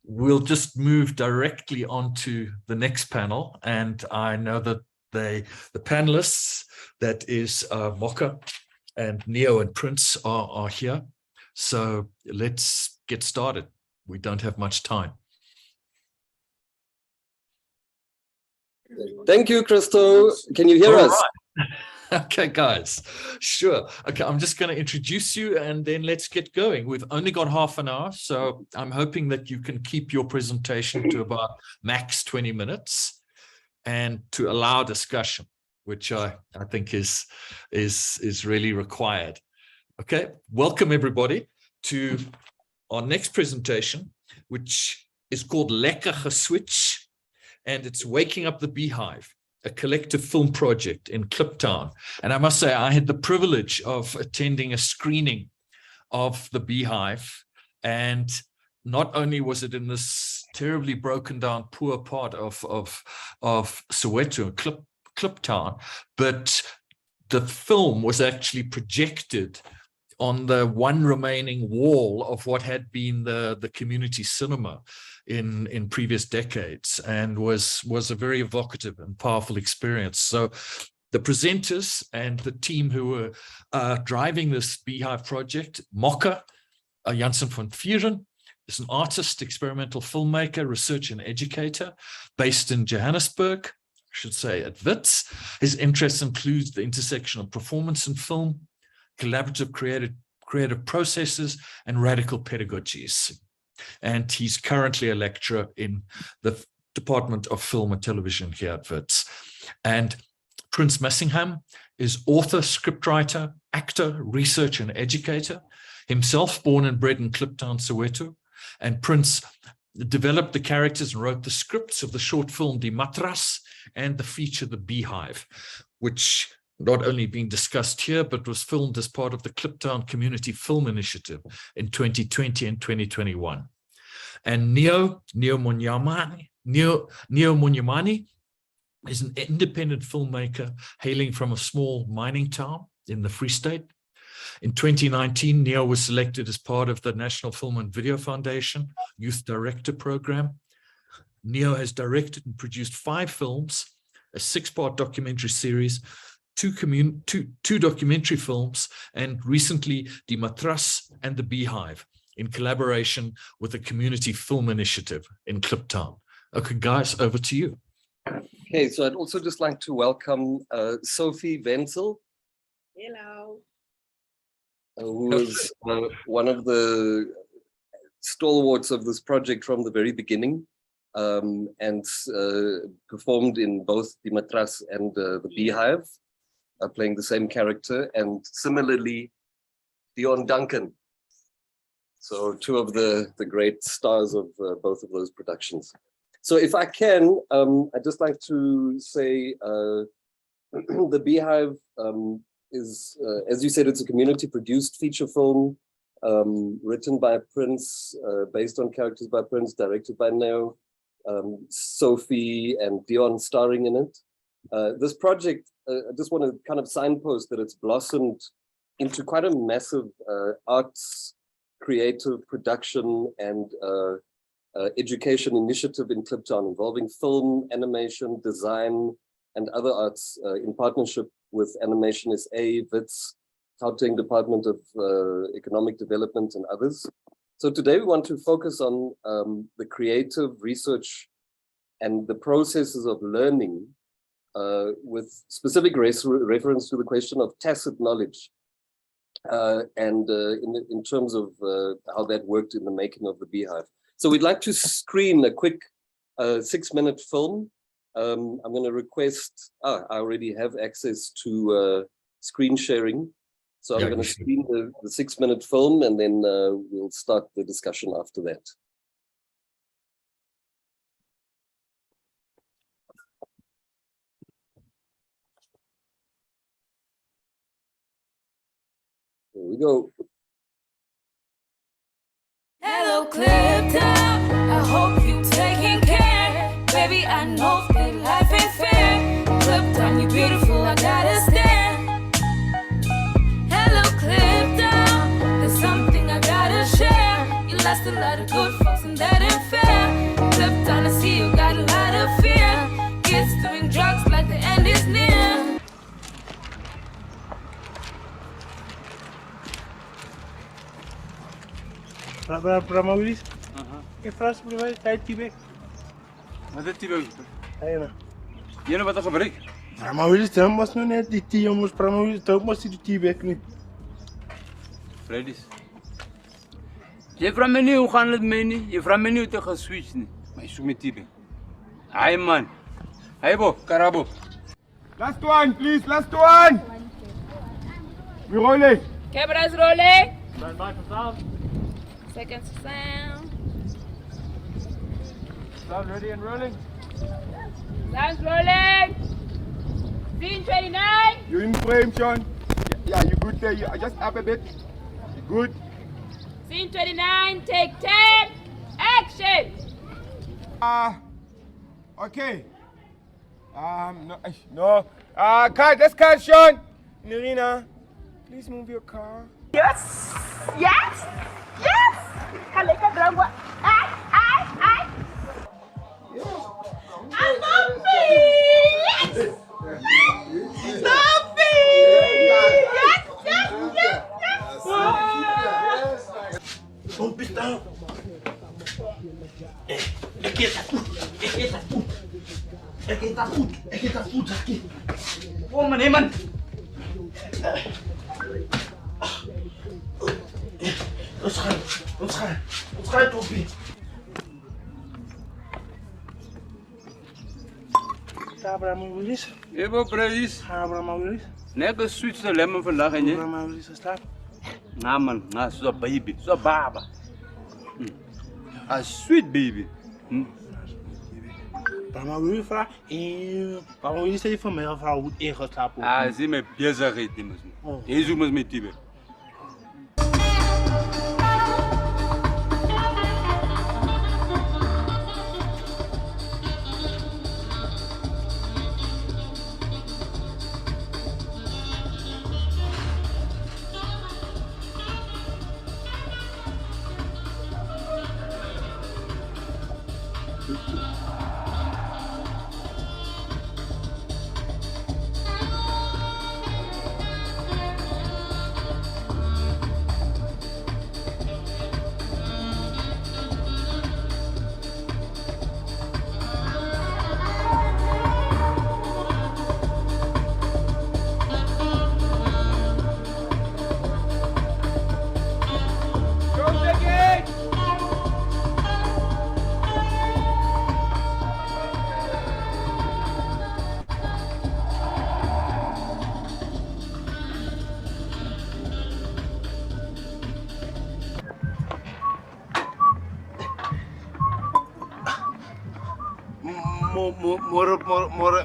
we'll just move directly on to the next panel. And I know that the panelists, that is Mocha and Neo and Prince are here. So let's get started. We don't have much time. Thank you, Christo. Can you hear us? Right. Okay, guys. Sure. Okay, I'm just going to introduce you and then let's get going. We've only got half an hour, so I'm hoping that you can keep your presentation to about max 20 minutes and to allow discussion, which I think is really required. Okay, welcome everybody to our next presentation, which is called Lekker, Geswitch, and it's Waking Up the Beehive, a collective film project in Kliptown. And I must say, I had the privilege of attending a screening of the Beehive. And not only was it in this terribly broken down, poor part of Soweto, Kliptown, but the film was actually projected on the one remaining wall of what had been the community cinema in previous decades, and was a very evocative and powerful experience. So the presenters and the team who were driving this Beehive project, Mocha Janssen van Vuren, is an artist, experimental filmmaker, researcher, and educator based in Johannesburg, I should say at Wits. His interests include the intersection of performance and film, collaborative creative processes, and radical pedagogies. And he's currently a lecturer in the Department of Film and Television here at Wits. And Prince Massingham is author, scriptwriter, actor, researcher, and educator, himself born and bred in Kliptown, Soweto. And Prince developed the characters and wrote the scripts of the short film Die Matras and the feature The Beehive, which not only being discussed here, but was filmed as part of the Kliptown Community Film Initiative in 2020 and 2021. And Neo Munyamani is an independent filmmaker hailing from a small mining town in the Free State. In 2019, Neo was selected as part of the National Film and Video Foundation Youth Director Program. Neo has directed and produced 5 films, a 6-part documentary series, 2 documentary films, and recently Die Matras and The Beehive in collaboration with the Community Film Initiative in Kliptown. Okay, guys, over to you. Okay, so I'd also just like to welcome Sophie Wenzel. Hello. Who was one of the stalwarts of this project from the very beginning, and performed in both Die Matras and The Beehive, playing the same character, and similarly Dion Duncan. So 2 of the great stars of both of those productions. So if I can, I'd just like to say The Beehive is, as you said, it's a community produced feature film written by Prince, based on characters by Prince, directed by Neo, Sophie and Dion starring in it. This project, I just want to kind of signpost that it's blossomed into quite a massive arts, creative production and education initiative in Kliptown, involving film, animation, design, and other arts in partnership with Animation SA, Wits, Gauteng Department of Economic Development, and others. So today we want to focus on the creative research and the processes of learning, with specific reference to the question of tacit knowledge, and in terms of how that worked in the making of the Beehive. So we'd like to screen a quick 6-minute film. I'm going to request, I already have access to screen sharing. So I'm going to screen the 6-minute film, and then we'll start the discussion after that. Here we go. Hello, Kliptown. I hope you taking care. Baby, I know that life ain't fair. Kliptown, you beautiful, I gotta stand. Hello, Kliptown. There's something I gotta share. You lost a lot of good folks, and that ain't fair. Brahma Willis? Que frase voor mij? Tijd Tibet. Wat is Tibet? Ayun. Yan ba ito kabalik? Brahma Willis, dan mas no net die Tibet, mas Brahma Willis, dan mas die Tibet niet. Freddy's. Je vraagt me niet hoe gaan het mee niet? Je vraagt me niet hoe te Geswitch niet. Maar je zoekt met Tibet. Hai man. Hai bo, karabo. Last one, please, last one. We rolling. Cameras rolling. Stand by for sound. Seconds to sound. Sound ready and rolling. Sounds rolling. Scene 29. You in frame, Sean? Yeah, you good there. You just up a bit. You good? Scene 29, take 10. Action. Okay. No. Cut, let's cut, Sean. Nerina, please move your car. Yes! Yes! Yes! Ga lekker dranken. Ai, ai, ai. I love me! Yes! Love me! Yes, yes, yes, yes! Don't be down. Aqui está tudo. Aqui está tudo. Aqui está tudo. Aqui está tudo aqui. Ô, man, man. Ons gaan, Toppie. Brahma Willis. Je bo Freddy's. Brahma Willis. Nekker switch de lemon vandaag en je. Brahma Willis geslapen. Nah man, nah, so baby, so baba. A sweet baby. Brahma Willis vraagt. Brahma Willis heeft van mij gevraagd hoe het ingeslapen wordt. Ah, zie me bezig immers. Je zoekt me met Tibet.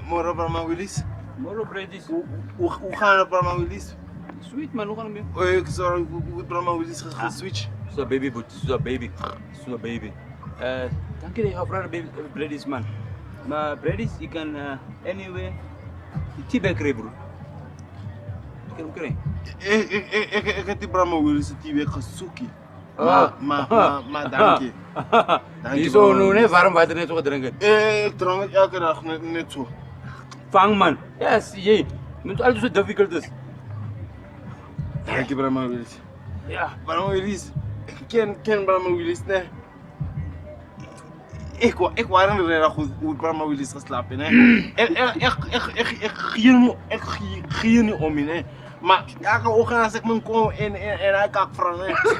Moro Brahma Willis. Moro Freddy's. Hoe gaan we Brahma Willis? Sweet man, hoe gaan we? Oh, ik zou Brahma Willis geswitcht. So baby, but so baby, so baby. Dank je wel voor de Freddy's man. Maar Freddy's, je kan anyway. Tibet krijgen bro. Ik kan hem krijgen. Ik heb die Brahma Willis die week gezoekt. Maar dank je. Die zo nu ne warm water net zo drinken. Ik drink het elke dag net zo. Vang man. Yes, je. Moet altijd zo difficult is. Dank je Brahma Willis. Ja. Brahma Willis. Ik ken Brahma Willis ne. Ik was in de reden hoe Brahma Willis geslapen hè. Ik gier niet om je hè. Maar elke ochtend als ik me kom en hij kijkt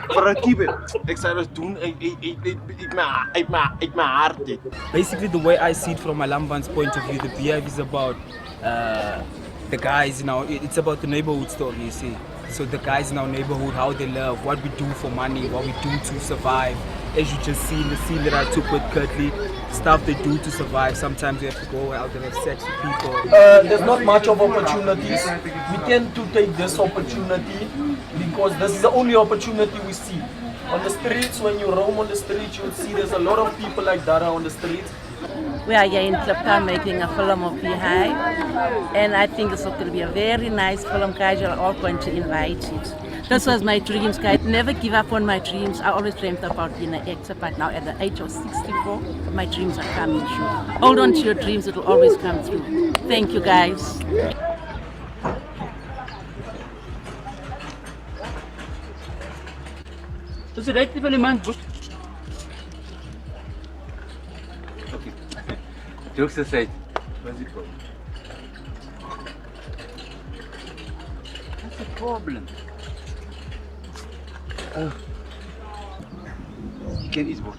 voor een keeper. Ik zou dat doen, ik mijn hart. Basically, the way I see it from Malamban's point of view, the Beehive is about the guys, you know, it's about the neighborhood story, you see. So the guys in our neighborhood, how they love, what we do for money, what we do to survive. As you just see in the scene that I took with Kurtley, stuff they do to survive. Sometimes we have to go out and have sex with people. There's not much of opportunities. We tend to take this opportunity because this is the only opportunity we see. On the streets, when you roam on the streets, you'll see there's a lot of people like Dara on the streets. We are here in Lekker making a film of Beehive, and I think it's going to be a very nice film, guys. You're all going to invite it. This was my dreams, guys. Never give up on my dreams. I always dreamt about being an actor, but now at the age of 64, my dreams are coming true. Hold on to your dreams, it will always come through. Thank you, guys. So c'est dit van die man, boet. Okay. Jokes aside, what's the problem? What's the problem? You can eat boet.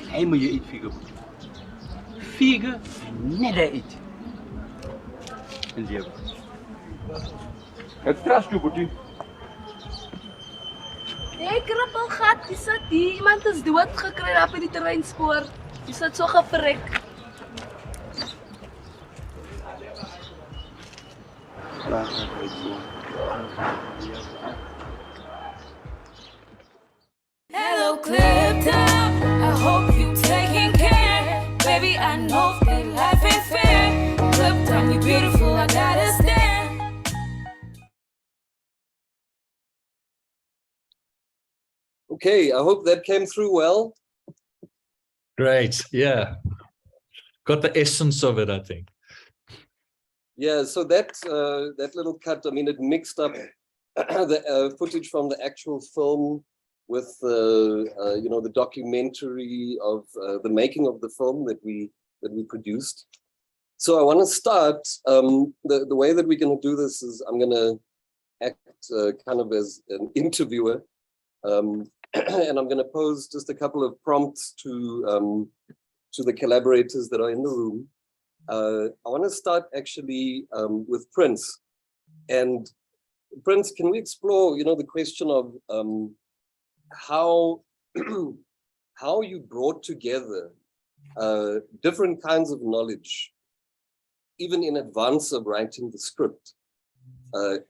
Hij moet je eet figure boet. Figure, never eat. En die hebben. Het trust you, boetie. Nee, krippelgat, die sit hier. Iemand is dood gekry daar by die treinspoor. Die sit so gevrek. Hello, Clip Top. I hope you taking care. Baby, I know that life ain't fair. Clip Top, you beautiful, I gotta stand. Okay, I hope that came through well. Great. Yeah. Got the essence of it, I think. Yeah, so that that little cut, I mean, it mixed up the footage from the actual film with you know, the documentary of the making of the film that we produced. So I want to start. The way that we're going to do this is I'm going to act kind of as an interviewer, and I'm going to pose just a couple of prompts to the collaborators that are in the room. I want to start actually with Prince. And Prince, can we explore, you know, the question of how you brought together different kinds of knowledge, even in advance of writing the script,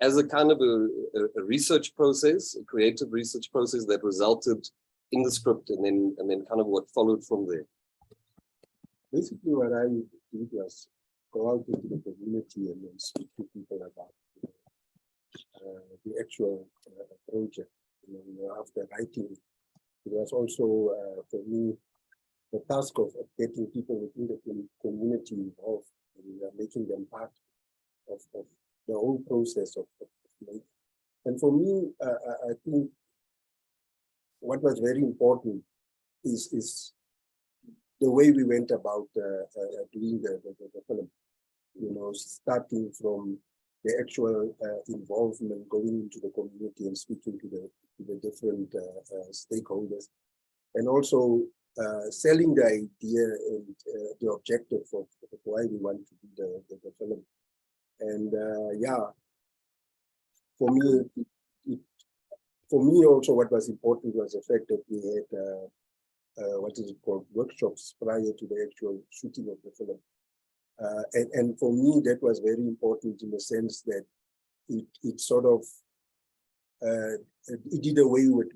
as a kind of a research process, a creative research process that resulted in the script, and then kind of what followed from there. Basically, what I did was go out into the community and then speak to people about the actual project. You know, after writing, it was also for me the task of getting people within the community involved and making them part of the whole process of making. And for me, I think what was very important is the way we went about doing the film. You know, starting from the actual involvement, going into the community and speaking to the different stakeholders, and also selling the idea and the objective of why we want to do the film. And yeah, for me also what was important was the fact that we had what is it called, workshops prior to the actual shooting of the film. And for me, that was very important in the sense that it sort of it did away with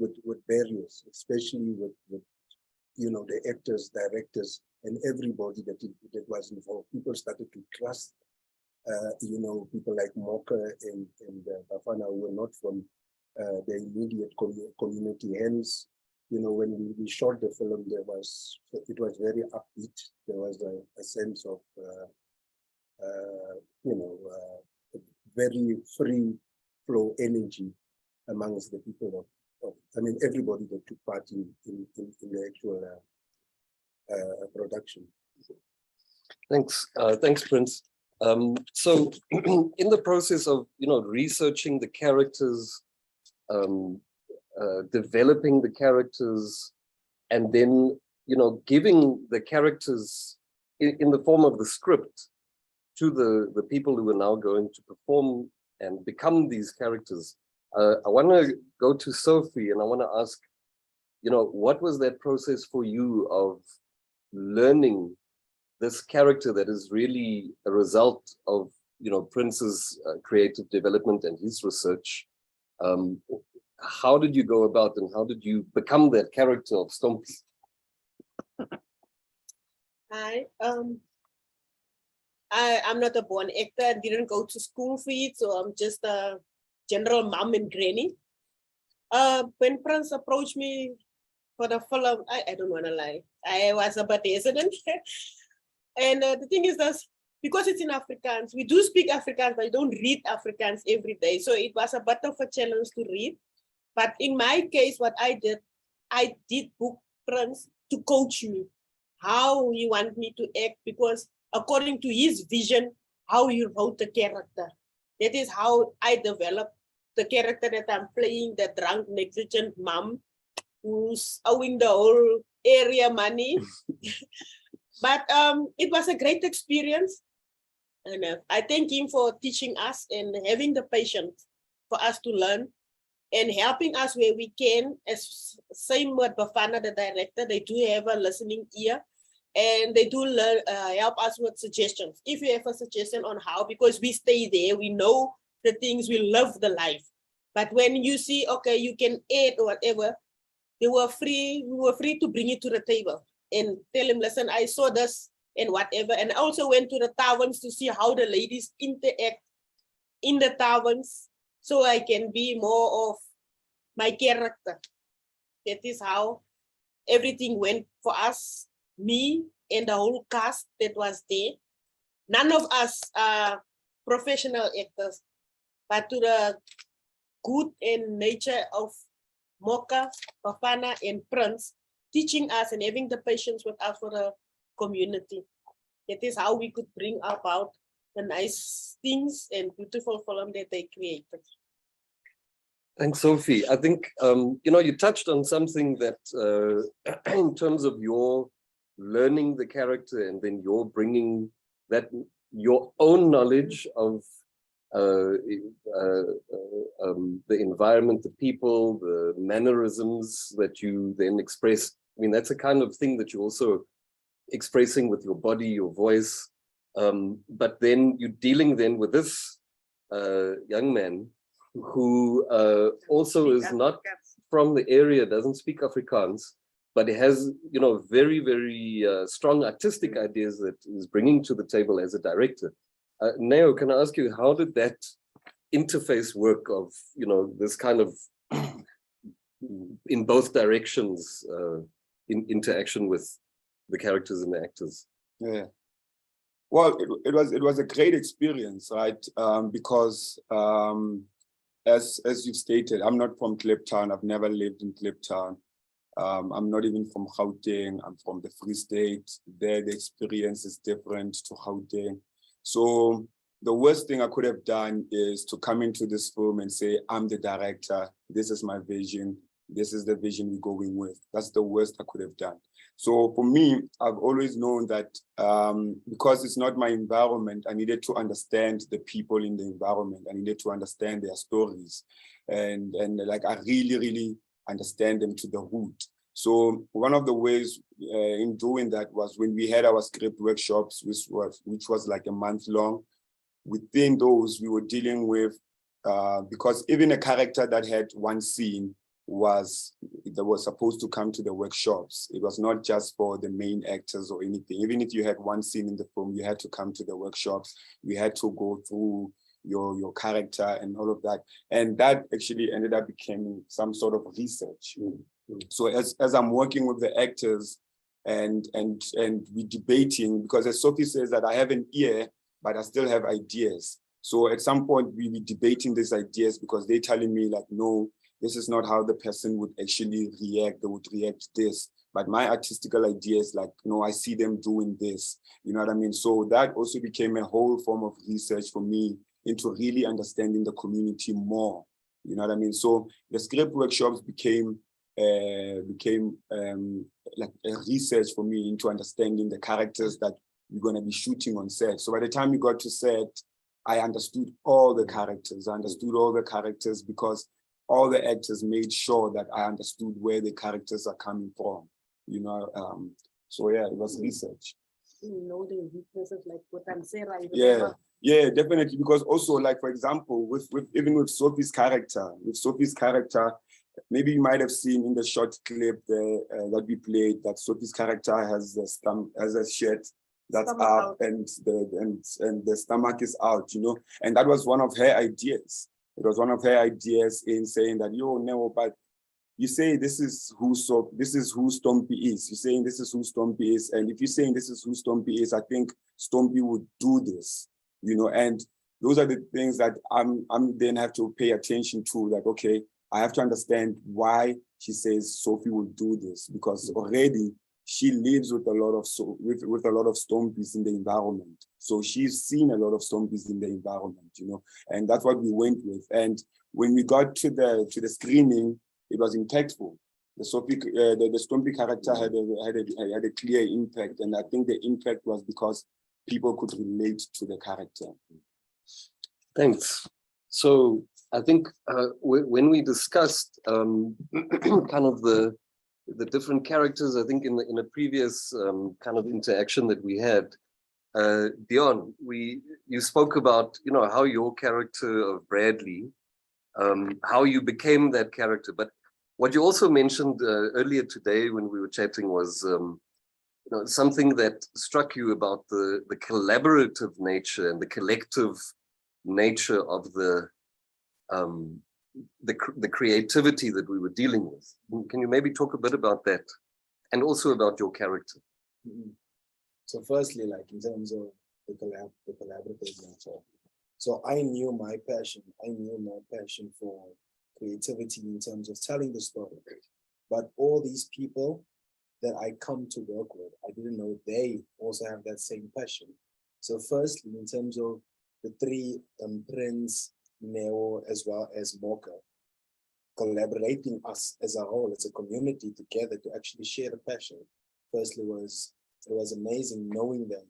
barriers, especially with you know, the actors, directors, and everybody that was involved. People started to trust you know, people like Moka and Bafana, who were not from the immediate community. Hence, you know, when we shot the film, it was very upbeat. There was a sense of you know, very free flow energy amongst the people of I mean, everybody that took part in the actual production. Thanks, thanks, Prince. So in the process of, you know, researching the characters, developing the characters, and then, you know, giving the characters in the form of the script to the people who are now going to perform and become these characters. I want to go to Sophie and I want to ask, you know, what was that process for you of learning this character that is really a result of, you know, Prince's creative development and his research? How did you go about and how did you become that character of Stompie? Hi, I'm not a born actor. I didn't go to school for it, so I'm just a general mom and granny. When Prince approached me for the film, I don't want to lie, I was a bit hesitant. And the thing is that because it's in Afrikaans, we do speak Afrikaans, but I don't read Afrikaans every day. So it was a bit of a challenge to read. But in my case, what I did, I did book Prince to coach me how he want me to act, because according to his vision, how he wrote the character. That is how I developed the character that I'm playing, the drunk, negligent mom who's owing the whole area money. But it was a great experience. And I thank him for teaching us and having the patience for us to learn and helping us where we can. As same with Bafana, the director, they do have a listening ear and they do learn, help us with suggestions. If you have a suggestion on how, because we stay there, we know the things, we love the life. But when you see, okay, you can add or whatever, we were free to bring it to the table and tell him, listen, I saw this and whatever. And I also went to the taverns to see how the ladies interact in the taverns, so I can be more of my character. That is how everything went for us, me and the whole cast that was there. None of us are professional actors, but to the good and nature of Mocha, Bafana, and Prince, teaching us and having the patience with us for the community. That is how we could bring about the nice things and beautiful film that they created. Thanks, Sophie. I think, you touched on something that in terms of your learning the character and then you're bringing that, your own knowledge of the environment, the people, the mannerisms that you then express. I mean, that's a kind of thing that you're also expressing with your body, your voice. But then you're dealing then with this young man who also is not from the area, doesn't speak Afrikaans, but he has, very, very strong artistic ideas that he's bringing to the table as a director. Neo, can I ask you, how did that interface work of, this kind of in both directions in interaction with the characters and the actors? Yeah. Well, it was a great experience, right? Because as you stated, I'm not from Kliptown. I've never lived in Kliptown. I'm not even from Gauteng. I'm from the Free State. There, the experience is different to Gauteng. So the worst thing I could have done is to come into this film and say, I'm the director. This is my vision. This is the vision we're going with. That's the worst I could have done. So for me, I've always known that because it's not my environment, I needed to understand the people in the environment. I needed to understand their stories. And like, I really, really understand them to the root. So one of the ways in doing that was when we had our script workshops, which was like a month long. Within those, we were dealing with, because even a character that had one scene was supposed to come to the workshops. It was not just for the main actors or anything. Even if you had one scene in the film, you had to come to the workshops. We had to go through your character and all of that. And that actually ended up becoming some sort of research. So as I'm working with the actors and we debating, because as Sophie says that I have an ear, but I still have ideas. So at some point we were debating these ideas because they're telling me like, no, this is not how the person would actually react. They would react this. But my artistical ideas, like, no, I see them doing this. You know what I mean? So that also became a whole form of research for me into really understanding the community more. You know what I mean? So the script workshops became like a research for me into understanding the characters that we're going to be shooting on set. So by the time we got to set, I understood all the characters. I understood all the characters because all the actors made sure that I understood where the characters are coming from. You know, so yeah, it was research. You know the weaknesses, like what I'm saying, right? Yeah, definitely. Because also, like for example, even with Sophie's character, maybe you might have seen in the short clip that we played that Sophie's character has a shirt that's up and the stomach is out, you know, and that was one of her ideas. It was one of her ideas in saying that, yo, no, but you say this is who Stompy is. You're saying this is who Stompy is, and if you're saying this is who Stompy is, I think Stompy would do this, you know. And those are the things that I'm then have to pay attention to. Like, okay, I have to understand why she says Sophie will do this because already she lives with a lot of with a lot of stompies in the environment. So she's seen a lot of stompies in the environment, you know, and that's what we went with. And when we got to the screening, it was impactful. The Sophie, the Stompy character had a clear impact, and I think the impact was because people could relate to the character. Thanks. So I think when we discussed kind of the different characters, I think in a previous kind of interaction that we had, Dion, you spoke about, you know, how your character of Bradley, how you became that character. But what you also mentioned earlier today when we were chatting was, you know, something that struck you about the collaborative nature and the collective nature of the creativity that we were dealing with. Can you maybe talk a bit about that, and also about your character? So firstly, like in terms of the collaborative nature, so I knew my passion. I knew my passion for creativity in terms of telling the story. But all these people that I come to work with, I didn't know they also have that same passion. So firstly, in terms of the three, Prince, Neo, as well as Mocha, collaborating us as a whole, as a community together to actually share the passion. Firstly, it was amazing knowing that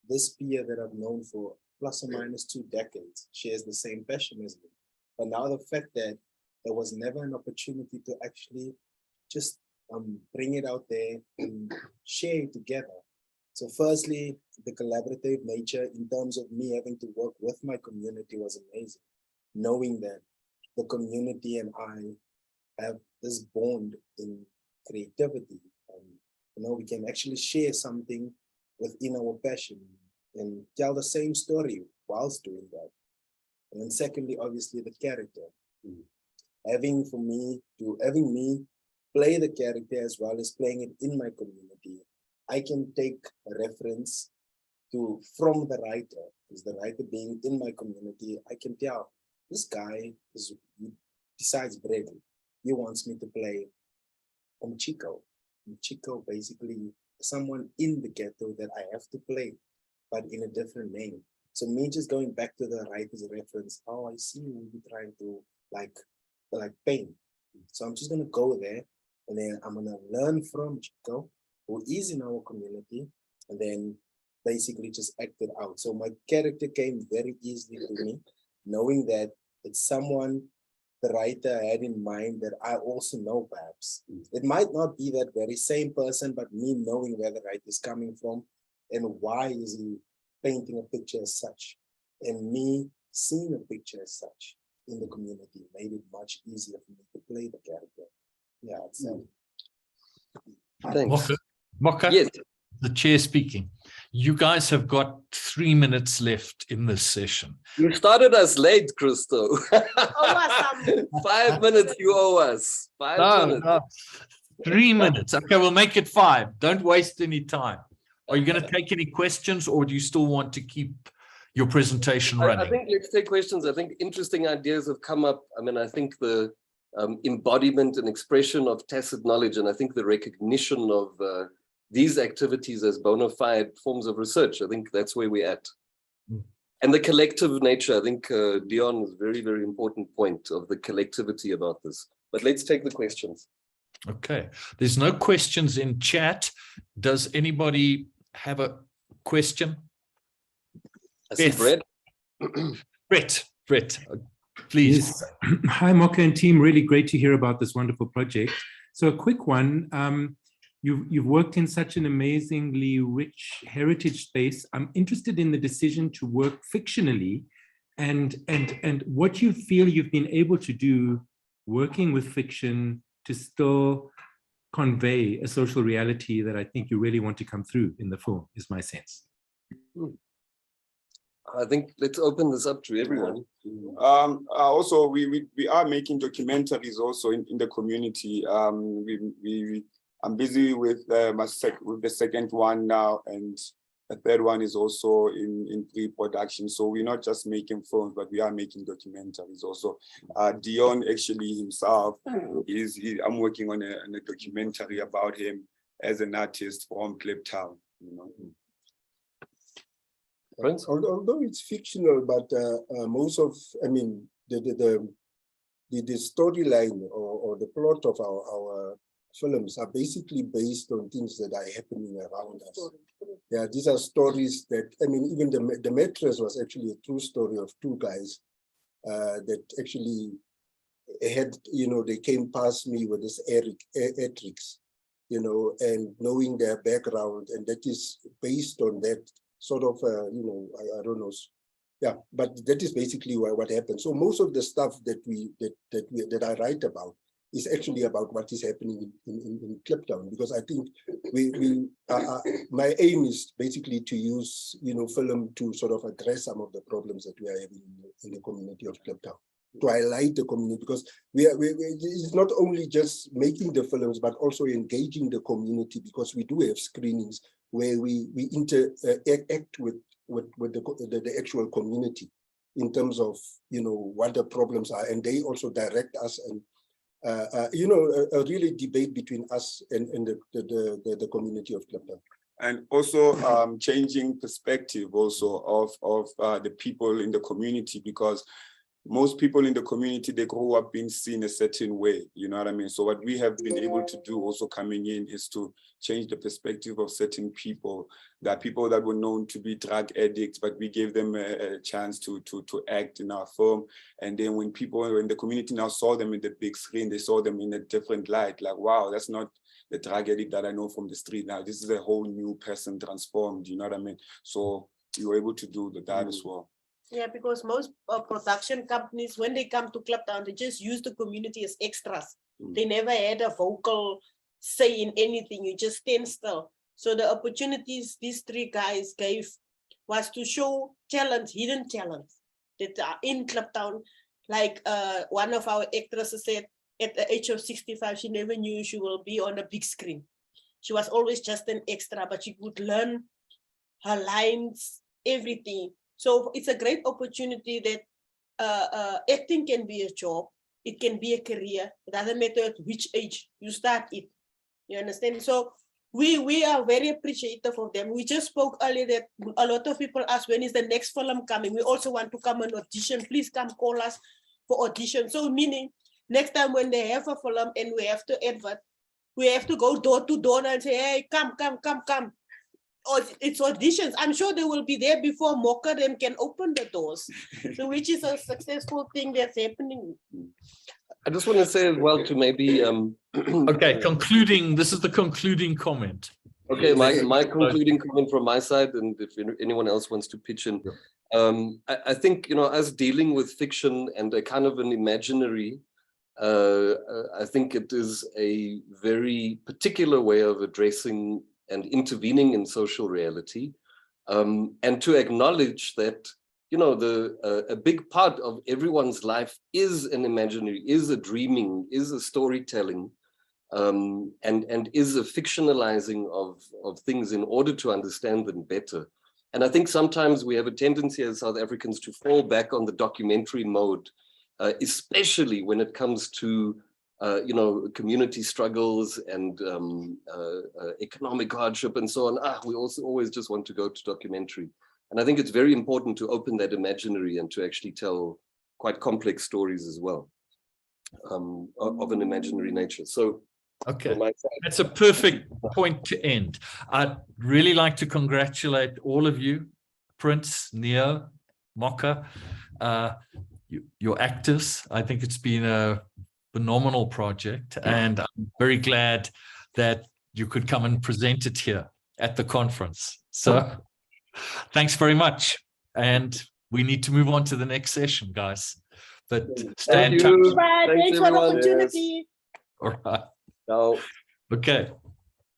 this peer that I've known for plus or minus 2 decades shares the same passion as me. But now the fact that there was never an opportunity to actually just bring it out there and share it together. So firstly, the collaborative nature in terms of me having to work with my community was amazing. Knowing that the community and I have this bond in creativity. You know, we can actually share something within our passion and tell the same story whilst doing that. And then secondly, obviously the character. Having me play the character as well as playing it in my community, I can take a reference from the writer, because the writer being in my community, I can tell this guy is, besides Bradley, he wants me to play Chico. Chico basically someone in the ghetto that I have to play, but in a different name. So me just going back to the writer's reference, oh, I see you trying to like paint. So I'm just gonna go there and then I'm gonna learn from Chico, who is in our community, and then basically just act it out. So my character came very easily to me, knowing that it's someone the writer had in mind that I also know perhaps. It might not be that very same person, but me knowing where the writer is coming from and why is he painting a picture as such, and me seeing a picture as such in the community made it much easier for me to play the character. Yeah, it's Thanks. Mocha, yes. The chair speaking. You guys have got 3 minutes left in this session. You started us late, Christo. 5 minutes you owe us. 5 minutes. No. 3 minutes. Okay, we'll make it 5. Don't waste any time. Are you going to take any questions, or do you still want to keep your presentation running? I think let's take questions. I think interesting ideas have come up. I mean, I think the embodiment and expression of tacit knowledge, and I think the recognition of these activities as bona fide forms of research. I think that's where we're at. And the collective nature, I think Dion is a very, very important point of the collectivity about this. But let's take the questions. Okay, there's no questions in chat. Does anybody have a question? I see Brett. Brett, please. Yes. Hi, Mocha and team. Really great to hear about this wonderful project. So a quick one. You've worked in such an amazingly rich heritage space. I'm interested in the decision to work fictionally and what you feel you've been able to do working with fiction to still convey a social reality that I think you really want to come through in the film, is my sense. I think let's open this up to everyone. Also, we are making documentaries also in the community. I'm busy with the second one now, and A third one is also in pre-production. So we're not just making films, but we are making documentaries also. Dion actually himself, I'm working on a documentary about him as an artist from Kliptown. You know. Although it's fictional, but most of, I mean, the storyline or the plot of our films are basically based on things that are happening around us. Yeah, these are stories that, I mean, even the mattress was actually a true story of two guys that actually had, you know, they came past me with this Atrix, you know, and knowing their background, and that is based on that sort of, you know, I don't know. Yeah, but that is basically what happened. So most of the stuff that I write about is actually about what is happening in Kliptown, because I think my aim is basically to use, you know, film to sort of address some of the problems that we are having in the community of Kliptown, to highlight the community, because it's not only just making the films, but also engaging the community, because we do have screenings where we interact with the actual community in terms of, you know, what the problems are, and they also direct us, and you know, a really debate between us and the community of Kliptown. And also changing perspective also of the people in the community, because most people in the community, they grow up being seen a certain way, you know what I mean? So what we have been able to do also coming in is to change the perspective of certain people. There are people that were known to be drug addicts, but we gave them a chance to act in our film. And then when people in the community now saw them in the big screen, they saw them in a different light, like, wow, that's not the drug addict that I know from the street. Now this is a whole new person transformed, you know what I mean? So you were able to do that as well. Yeah, because most production companies, when they come to Kliptown, they just use the community as extras. They never had a vocal say in anything. You just stand still. So the opportunities these three guys gave was to show talent, hidden talent that are in Kliptown. Like one of our actresses said, at the age of 65, she never knew she will be on a big screen. She was always just an extra, but she could learn her lines, everything. So it's a great opportunity that acting can be a job. It can be a career. It doesn't matter at which age you start it. You understand? So we are very appreciative of them. We just spoke earlier that a lot of people ask, when is the next film coming? We also want to come and audition. Please come call us for audition. So meaning next time when they have a film and we have to advert, we have to go door to door and say, hey, come. Or it's auditions. I'm sure they will be there before Mocha them can open the doors. So which is a successful thing that's happening. I just want to say as well to maybe okay, concluding, this is the concluding comment. Okay, my concluding comment from my side, and if anyone else wants to pitch in, I think, you know, as dealing with fiction and a kind of an imaginary, I think it is a very particular way of addressing and intervening in social reality, and to acknowledge that, you know, a big part of everyone's life is an imaginary, is a dreaming, is a storytelling, and is a fictionalizing of things in order to understand them better. And I think sometimes we have a tendency as South Africans to fall back on the documentary mode, especially when it comes to you know, community struggles and economic hardship and so on. We also always just want to go to documentary. And I think it's very important to open that imaginary and to actually tell quite complex stories as well, of an imaginary nature. So, okay, that's a perfect point to end. I'd really like to congratulate all of you, Prince, Neo, Mocha, your actors. I think it's been a phenomenal project, and I'm very glad that you could come and present it here at the conference. So thanks very much, and we need to move on to the next session, guys, but stay in touch. Thanks for the opportunity. All right. No. Okay.